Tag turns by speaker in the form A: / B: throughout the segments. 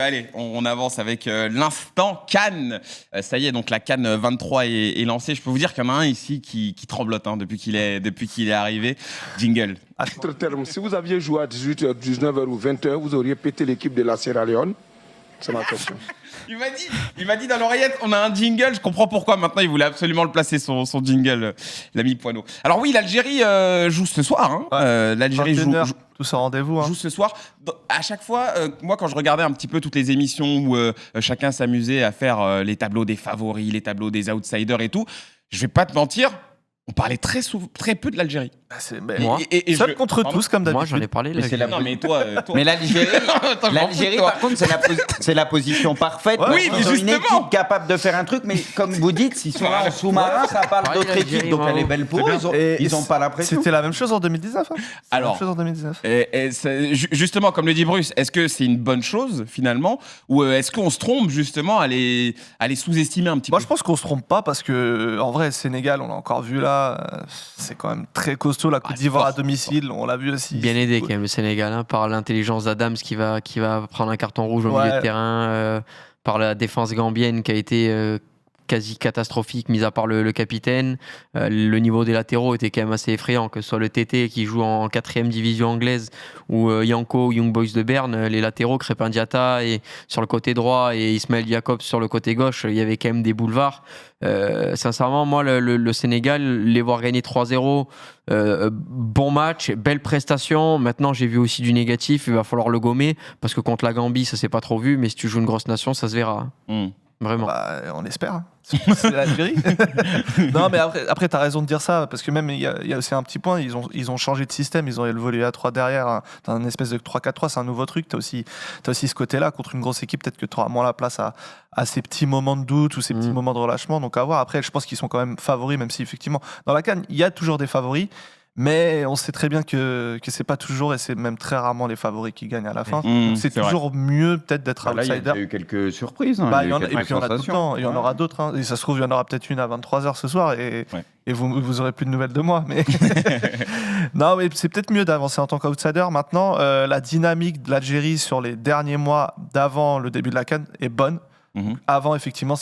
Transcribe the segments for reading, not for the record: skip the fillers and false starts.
A: Allez, on avance avec l'instant Cannes. Ça y est, donc la Cannes 23 est lancée. Je peux vous dire qu'il y en a un ici qui tremblote depuis qu'il est arrivé. Jingle.
B: À titre terme, si vous aviez joué à 18h, 19h ou 20h, vous auriez pété l'équipe de la Sierra Leone. C'est ma question.
A: Il m'a dit dans l'oreillette, on a un jingle. Je comprends pourquoi maintenant il voulait absolument le placer, son jingle, l'ami Poineau. Alors oui, l'Algérie joue ce soir. L'Algérie joue
C: tous en rendez-vous.
A: Joue ce soir. À chaque fois, moi quand je regardais un petit peu toutes les émissions où chacun s'amusait à faire les tableaux des favoris, les tableaux des outsiders et tout, je vais pas te mentir, on parlait très peu de l'Algérie.
C: Moi, seul contre tous, comme d'habitude.
D: Moi, j'en ai parlé.
A: Non, mais toi...
E: Mais l'Algérie, par contre, c'est la position parfaite.
A: Ouais, oui, mais
E: ils ont une
A: justement.
E: équipe capable de faire un truc, mais comme vous dites, s'ils sont là en sous-marin, ça parle
D: Pareil,
E: d'autres équipes,
D: l'Algérie,
E: donc
D: moi.
E: elle est belle pour eux. Ils n'ont pas la pression.
C: C'était la même chose en 2019.
A: Alors, justement, comme le dit Bruce, est-ce que c'est une bonne chose, finalement, ou est-ce qu'on se trompe, justement, à les sous-estimer un petit peu?
C: Moi, je pense qu'on se trompe pas parce que, en vrai, Sénégal, on l'a encore vu là, c'est quand même très costaud. La Côte d'Ivoire à domicile, on l'a vu aussi.
D: Bien aidé quand même le Sénégal, par l'intelligence d'Adams qui va prendre un carton rouge au milieu de terrain, par la défense gambienne qui a été quasi catastrophique, mis à part le capitaine. Le niveau des latéraux était quand même assez effrayant, que ce soit le TT qui joue en 4e division anglaise ou Yanko ou Young Boys de Berne, les latéraux, Crépin Diatta et sur le côté droit et Ismaël Jacobs sur le côté gauche, il y avait quand même des boulevards. Sincèrement, moi, le Sénégal, les voir gagner 3-0, bon match, belle prestation. Maintenant, j'ai vu aussi du négatif, il va falloir le gommer, parce que contre la Gambie, ça s'est pas trop vu, mais si tu joues une grosse nation, ça se verra. Vraiment.
C: On espère. C'est l'Algérie. Non, mais après tu as raison de dire ça, parce que même il y a aussi un petit point, ils ont changé de système, ils ont évolué à 3 derrière, t'as un espèce de 3-4-3, c'est un nouveau truc, t'as aussi ce côté-là, contre une grosse équipe, peut-être que tu auras moins la place à ces petits moments de doute ou ces petits moments de relâchement, donc à voir. Après, je pense qu'ils sont quand même favoris, même si effectivement, dans la CAN, il y a toujours des favoris, mais on sait très bien que c'est pas toujours, et c'est même très rarement les favoris qui gagnent à la fin. Donc c'est toujours mieux peut-être d'être outsider.
E: Il y a eu quelques surprises.
C: Et puis il y en a tout le temps, il y en aura d'autres. Et ça se trouve, il y en aura peut-être une à 23h ce soir, et vous aurez plus de nouvelles de moi. Mais non, mais c'est peut-être mieux d'avancer en tant qu'outsider. Maintenant, la dynamique de l'Algérie sur les derniers mois d'avant le début de la CAN est bonne. Avant, effectivement,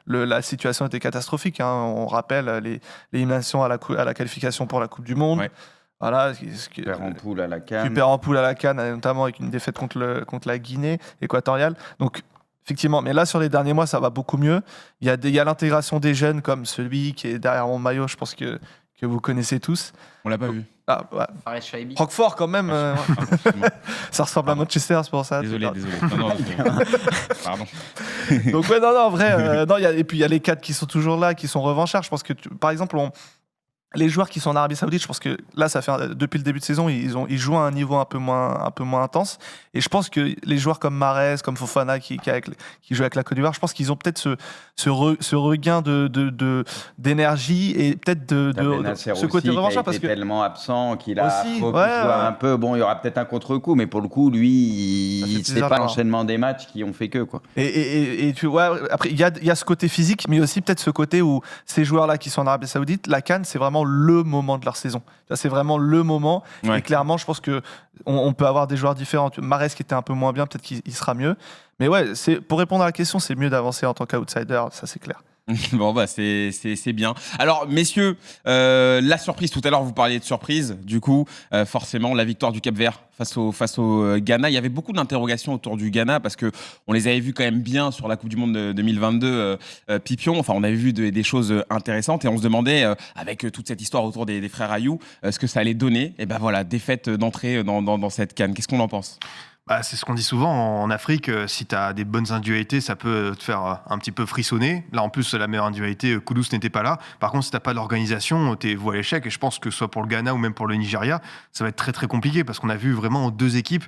C: la situation était catastrophique. On rappelle l'élimination à la qualification pour la Coupe du Monde. Voilà,
E: tu perds en poule à la CAN.
C: Tu perds en poule à la CAN, notamment avec une défaite contre la Guinée équatoriale. Donc, effectivement, mais là, sur les derniers mois, ça va beaucoup mieux. Il y a l'intégration des jeunes, comme celui qui est derrière mon maillot, je pense que vous connaissez tous.
A: On l'a pas vu.
C: Ah, ouais. Roquefort, quand même. Ça ressemble à Manchester, c'est pour ça.
A: Désolé. Non, pardon.
C: Donc, en vrai, et puis il y a les 4 qui sont toujours là, qui sont revanchards. Je pense que, par exemple, les joueurs qui sont en Arabie Saoudite, je pense que là, ça fait depuis le début de saison, ils jouent à un niveau un peu moins intense. Et je pense que les joueurs comme Mahrez, comme Fofana, qui jouent avec la Côte d'Ivoire, je pense qu'ils ont peut-être ce regain d'énergie et peut-être de ce côté revanchard. Parce que
E: tellement absent qu'il a
C: aussi,
E: jouer un peu. Bon, il y aura peut-être un contre-coup, mais pour le coup, lui, c'est pas l'enchaînement des matchs qui ont fait que, quoi.
C: Et tu vois, après, il y a ce côté physique, mais aussi peut-être ce côté où ces joueurs-là qui sont en Arabie Saoudite, la CAN, c'est vraiment le moment de leur saison. C'est vraiment le moment. Et clairement, je pense qu'on peut avoir des joueurs différents. Mahrez qui était un peu moins bien, peut-être qu'il sera mieux. Mais pour répondre à la question, c'est mieux d'avancer en tant qu'outsider, ça c'est clair.
A: Bon, c'est bien. Alors, messieurs, la surprise, tout à l'heure, vous parliez de surprise. Du coup, forcément, la victoire du Cap-Vert face au Ghana. Il y avait beaucoup d'interrogations autour du Ghana parce qu'on les avait vus quand même bien sur la Coupe du Monde de 2022, Pipion. Enfin, on avait vu des choses intéressantes et on se demandait, avec toute cette histoire autour des frères Ayou, ce que ça allait donner. Et ben voilà, défaite d'entrée dans cette CAN. Qu'est-ce qu'on en pense ?
F: C'est ce qu'on dit souvent en Afrique, si tu as des bonnes individualités, ça peut te faire un petit peu frissonner. Là, en plus, la meilleure individualité, Kudus n'était pas là. Par contre, si tu n'as pas d'organisation, tu es voué à l'échec. Et je pense que soit pour le Ghana ou même pour le Nigeria, ça va être très très compliqué parce qu'on a vu vraiment 2 équipes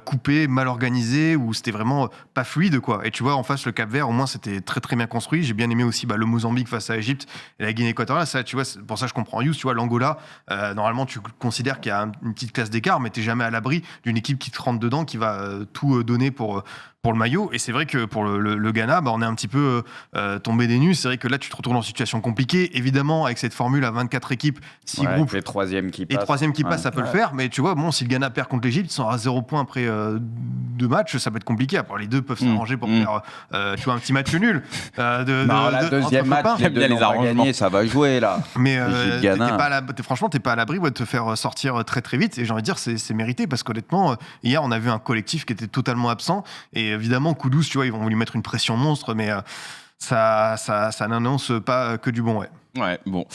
F: coupées, mal organisées, où c'était vraiment pas fluide, quoi. Et tu vois, en face, le Cap-Vert, au moins, c'était très très bien construit. J'ai bien aimé aussi le Mozambique face à l'Égypte et la Guinée équatoriale. Ça, tu vois, pour ça, je comprends Yous. Tu vois, l'Angola, normalement, tu considères qu'il y a une petite classe d'écart, mais tu n'es jamais à l'abri d'une équipe qui te rentre dedans, qui va tout donner pour pour le maillot. Et c'est vrai que pour le Ghana, on est un petit peu tombé des nues. C'est vrai que là, tu te retrouves dans une situation compliquée. Évidemment, avec cette formule à 24 équipes, 6 groupes.
E: Les troisièmes qui
F: passent. Et troisième qui passe, ça peut le faire. Mais tu vois, si le Ghana perd contre l'Égypte, ils sont à 0 points après 2 matchs, ça peut être compliqué. Après, les deux peuvent s'arranger pour faire tu vois, un petit match nul.
E: La deuxième match, les deux n'ont pas gagné, ça va jouer là.
F: Mais franchement, t'es pas à l'abri de te faire sortir très très vite. Et j'ai envie de dire, c'est mérité parce qu'honnêtement, hier, on a vu un collectif qui était totalement absent. Et évidemment, Kudus, tu vois, ils vont lui mettre une pression monstre, mais ça n'annonce pas que du bon, ouais.
A: Ouais, bon.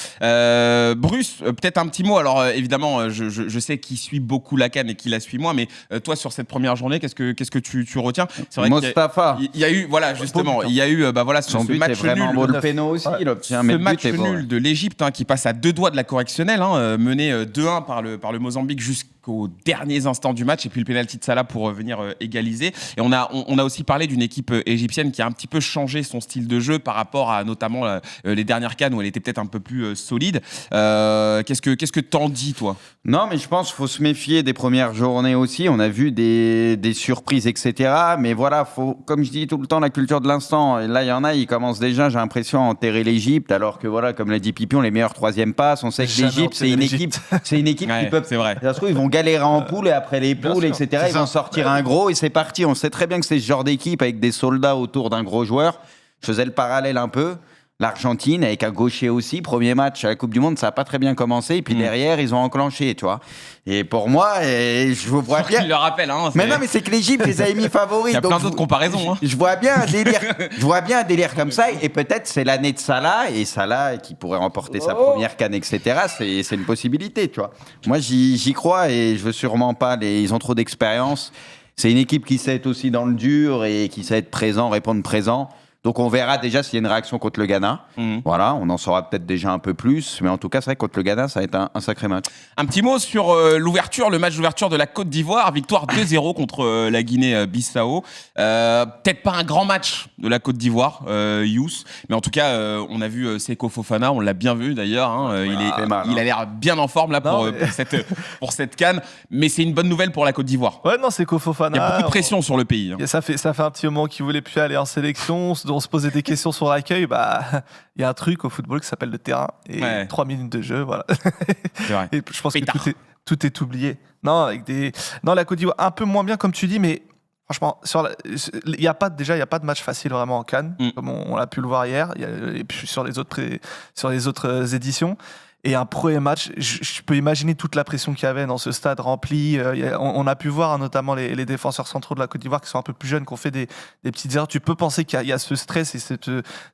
A: Bruce, peut-être un petit mot. Alors, évidemment, je sais qu'il suit beaucoup la CAN et qu'il la suit moi, mais toi, sur cette première journée, qu'est-ce que tu retiens?
E: C'est vrai Mostafa.
A: Il y a eu, voilà, justement, il y a eu,
E: son but
A: match
E: est vraiment
A: nul.
E: Le péno aussi,
A: ce match nul de l'Égypte, qui passe à 2 doigts de la correctionnelle, mené 2-1 par le Mozambique jusqu'aux derniers instants du match, et puis le pénalty de Salah pour venir égaliser. Et on a aussi parlé d'une équipe égyptienne qui a un petit peu changé son style de jeu par rapport à notamment les dernières CAN où elle était peut-être un peu plus solide. Qu'est-ce que t'en dis, toi?
E: Non, mais je pense qu'il faut se méfier des premières journées aussi. On a vu des surprises, etc. Mais voilà, faut, comme je dis tout le temps, la culture de l'instant. Et là, il y en a, ils commencent déjà, j'ai l'impression, à enterrer l'Égypte, alors que voilà, comme l'a dit Pipion, les meilleurs troisième passes. On sait que l'Égypte, c'est une équipe
A: ouais,
E: qui peut.
A: C'est vrai.
E: Ça se trouve, ils vont galérer en poule et après les poules, etc. Ils vont sortir un gros et c'est parti. On sait très bien que c'est ce genre d'équipe avec des soldats autour d'un gros joueur. Je faisais le parallèle un peu. L'Argentine, avec un gaucher aussi, premier match à la Coupe du Monde, ça n'a pas très bien commencé. Et puis derrière, ils ont enclenché, tu vois. Et pour moi, je vois bien.
A: Il le rappelle,
E: Mais non, mais c'est que l'Égypte les a mis favoris.
A: Il y a plein d'autres comparaisons.
E: Je vois bien un délire comme ça. Et peut-être c'est l'année de Salah. Et Salah qui pourrait remporter sa première CAN, etc. C'est une possibilité, tu vois. Moi, j'y crois et je veux sûrement pas. Ils ont trop d'expérience. C'est une équipe qui sait être aussi dans le dur et qui sait être présent, répondre présent. Donc on verra déjà s'il y a une réaction contre le Ghana. Voilà, on en saura peut-être déjà un peu plus. Mais en tout cas, c'est vrai que contre le Ghana, ça va être un sacré match.
A: Un petit mot sur le match d'ouverture de la Côte d'Ivoire. Victoire 2-0 contre la Guinée-Bissau. Peut-être pas un grand match de la Côte d'Ivoire, Youss. Mais en tout cas, on a vu Seko Fofana, on l'a bien vu d'ailleurs. Il a l'air bien en forme là pour cette CAN. Mais c'est une bonne nouvelle pour la Côte d'Ivoire.
C: Ouais, non, Seko Fofana.
A: Il y a beaucoup de pression sur le pays.
C: Ça fait un petit moment qu'il voulait plus aller en sélection. On se posait des questions sur l'accueil, il y a un truc au football qui s'appelle le terrain et 3 minutes de jeu, voilà.
A: C'est vrai.
C: Et je pense que tout est oublié. Non, la Côte d'Ivoire un peu moins bien comme tu dis, mais franchement, il y a pas de match facile vraiment en CAN, comme on l'a pu le voir hier, et puis sur les autres éditions. Et un premier match, je peux imaginer toute la pression qu'il y avait dans ce stade rempli. On a pu voir notamment les défenseurs centraux de la Côte d'Ivoire qui sont un peu plus jeunes, qui ont fait des petites erreurs. Tu peux penser qu'il y a ce stress et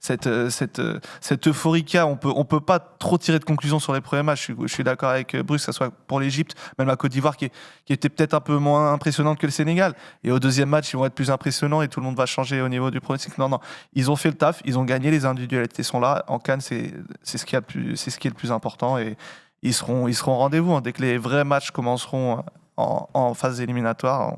C: cette euphorie qu'il y a. On peut pas trop tirer de conclusion sur les premiers matchs. Je suis d'accord avec Bruce, que ce soit pour l'Égypte, même la Côte d'Ivoire qui était peut-être un peu moins impressionnante que le Sénégal. Et au deuxième match, ils vont être plus impressionnants et tout le monde va changer au niveau du pronostic. Non, ils ont fait le taf, ils ont gagné, les individualités sont là. En CAN, c'est ce qui est le plus important. Et ils seront au rendez-vous. Dès que les vrais matchs commenceront en phase éliminatoire,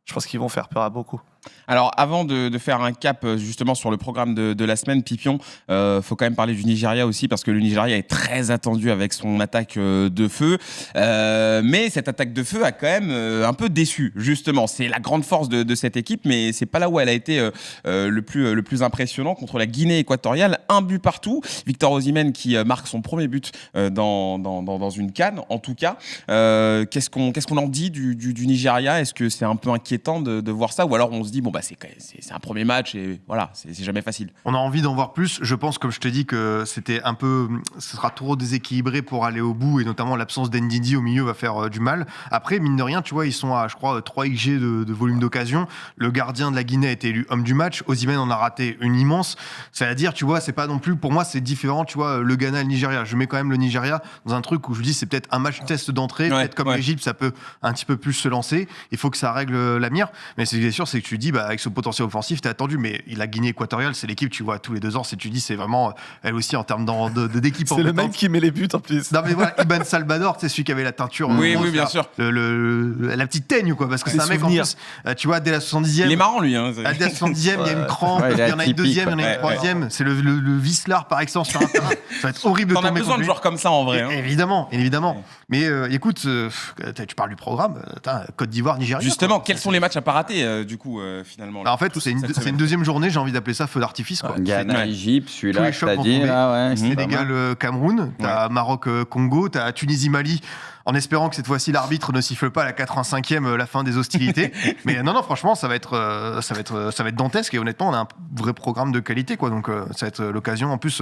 C: je pense qu'ils vont faire peur à beaucoup.
A: Alors, avant de faire un cap justement sur le programme de la semaine, Pipion, faut quand même parler du Nigeria aussi, parce que le Nigeria est très attendu avec son attaque de feu. Mais cette attaque de feu a quand même un peu déçu, justement. C'est la grande force de cette équipe, mais c'est pas là où elle a été le plus impressionnant contre la Guinée équatoriale. 1 but partout. Victor Osimhen qui marque son premier but dans une CAN, en tout cas. Qu'est-ce qu'on en dit du Nigeria? Est-ce que c'est un peu inquiétant de voir ça? Ou alors on se dit, c'est un premier match et voilà, c'est jamais facile.
F: On a envie d'en voir plus. Je pense, comme je te dis, que ce sera trop déséquilibré pour aller au bout, et notamment l'absence d'Ndidi au milieu va faire du mal. Après, mine de rien, tu vois, ils sont à, je crois, 3 XG de volume d'occasion. Le gardien de la Guinée a été élu homme du match. Osimhen en a raté une immense. C'est-à-dire, tu vois, c'est pas non plus, pour moi, c'est différent, tu vois, le Ghana et le Nigeria. Je mets quand même le Nigeria dans un truc où je dis, c'est peut-être un match test d'entrée. Peut-être comme l'Égypte, ça peut un petit peu plus se lancer. Il faut que ça règle la mire. Mais ce qui est sûr, c'est que tu dis, avec ce potentiel offensif, t'es attendu. Mais la Guinée équatoriale, c'est l'équipe, tu vois, tous les 2 ans, tu dis, c'est vraiment, elle aussi, en termes d'équipe.
C: C'est le mec qui met les buts en plus.
F: Non, mais voilà, Ibn Salvador, c'est celui qui avait la teinture.
A: Oui, bien sûr.
F: La petite teigne, quoi, parce que c'est un mec, en plus, tu vois, dès la 70e.
A: Il est marrant, lui.
F: Dès la 70e, il y a une crampe, il y en a une deuxième, il y en a une troisième. C'est le Vislar par excellence sur un terrain. Ça va être horrible de tomber.
A: T'en as besoin de joueurs comme ça, en vrai.
F: Évidemment. Mais écoute, tu parles du programme, Côte d'Ivoire, Nigeria.
A: Justement, quels sont les matchs à pas rater, du coup finalement.
F: En fait, c'est une deuxième journée, j'ai envie d'appeler ça feu d'artifice. Quoi.
E: Ghana, Égypte,
F: Tous
E: celui-là,
F: les chocs vont
E: c'est-à-dire,
F: tomber.
E: là, ouais.
F: Sénégal, Cameroun, t'as Maroc, Congo, t'as Tunisie, Mali, en espérant que cette fois-ci l'arbitre ne siffle pas à la 85e la fin des hostilités. Mais non, franchement, ça va être dantesque et honnêtement, on a un vrai programme de qualité, quoi. Donc ça va être l'occasion. En plus,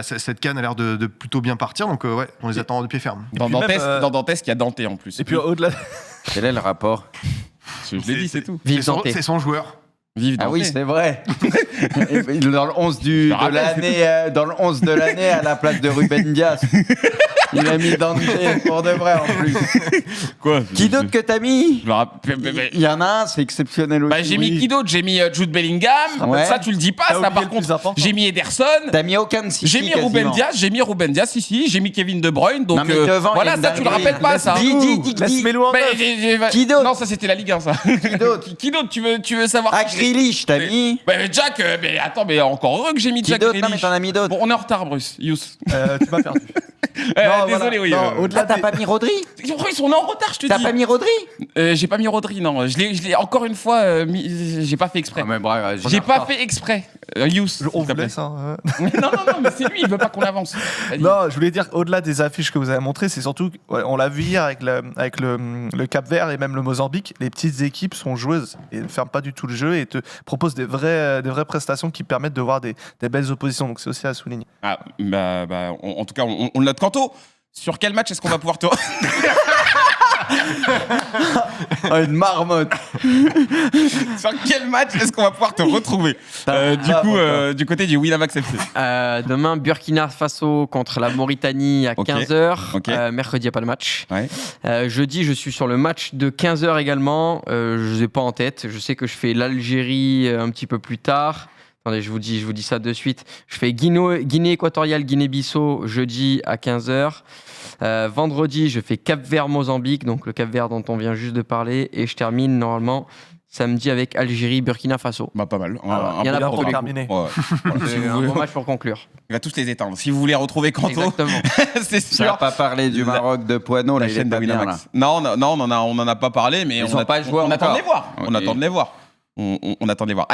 F: cette CAN a l'air de plutôt bien partir, donc ouais, on les attend de pied ferme.
A: Dans Dantès, il y a Dante en plus.
C: Et puis au-delà.
E: Quel est le rapport?
A: Je l'ai dit, c'est tout.
D: Vive Dante.
F: C'est son joueur.
A: Vive Dante.
E: Ah oui, c'est vrai. Dans le 11 de l'année, à la place de Ruben Dias. Il a mis Dante pour de vrai en plus.
A: Quoi?
E: Qui d'autre que t'as mis?
A: Je me rappelle.
E: Il y en a un, c'est exceptionnel aussi.
A: Bah, j'ai mis qui d'autre? J'ai mis Jude Bellingham.
E: Ouais.
A: Ça, tu le dis pas.
C: T'as
A: Ça,
C: oublié
A: par
C: le plus
A: contre,
C: important.
A: j'ai mis Ederson.
E: T'as mis aucun City,
A: J'ai mis Ruben Dias, ici. J'ai mis Kevin De Bruyne. Donc,
E: Non, mais devant, il y
A: voilà,
E: a une
A: ça, tu le
E: dinguerie.
A: rappelles pas, ça.
C: Laisse-Melo en
A: Mais
C: neuf.
E: Qui d'autre?
A: Non, ça, c'était la Ligue 1, ça.
E: Qui d'autre?
A: Qui d'autre? Tu veux savoir
E: Ah,
A: qui j'ai-
E: Grealish, t'as mis?
A: Mais Jack, mais attends, mais encore heureux que j'ai mis
E: Qui
A: Jack
E: d'autre? Non, mais
A: Grealish.
E: t'en as mis d'autres.
A: Bon, on est en retard, Bruce. Yous.
C: Tu m'as perdu.
A: Désolé, oui.
C: Au-delà
E: T'as pas mis Rodri?
A: Ils sont en retard, je te
E: T'as
A: dis.
E: pas mis Rodri?
A: J'ai pas mis Rodri, non. Je l'ai encore une fois j'ai pas fait exprès.
E: mais bref,
A: J'ai pas fait exprès. Yous.
C: On
A: s'il te
C: vous
A: plaît.
C: laisse. Hein.
A: Non, mais c'est lui, il veut pas qu'on avance. Vas-y.
C: Non, je voulais dire au-delà des affiches que vous avez montrées, c'est surtout, on l'a vu hier avec le Cap-Vert et même le Mozambique, les petites équipes sont joueuses et ne ferment pas du tout le jeu et te proposent des vraies prestations qui permettent de voir des belles oppositions. Donc c'est aussi à souligner.
A: Ah, en tout cas, on le note. Quanto, sur quel match est-ce qu'on va pouvoir te...
E: Une marmotte.
A: Sur quel match est-ce qu'on va pouvoir te retrouver du côté du Winamax FC?
D: Demain, Burkina Faso contre la Mauritanie à
A: Ok.
D: 15h.
A: Ok.
D: Mercredi, il n'y a pas de match.
A: Ouais.
D: Jeudi, je suis sur le match de 15h également. Je ne les ai pas en tête. Je sais que je fais l'Algérie un petit peu plus tard. Attendez, je vous dis ça de suite. Je fais Guinée équatoriale, Guinée-Bissau jeudi à 15h. Vendredi, je fais Cap-Vert-Mozambique, donc le Cap-Vert dont on vient juste de parler. Et je termine normalement samedi avec Algérie-Burkina Faso.
A: Bah, pas mal.
D: Il y en a pour tous les coups.
C: terminé.
A: Ouais. Voilà, si
D: C'est
A: vous
D: un
A: voulez-
D: bon match pour conclure.
A: Il va tous les éteindre. Si vous voulez retrouver Quanto,
D: Exactement.
A: c'est
E: Tu n'as
A: sûr.
E: pas parlé du Maroc de Poineau, là,
A: La
E: il est
A: chaîne de
E: pas bien, là.
A: Winamax. Non, on en a pas parlé, mais
E: Ils sont pas joués
A: on attend de
E: encore.
A: les voir.
E: Ok.
A: On attend de les voir. On attend de les voir.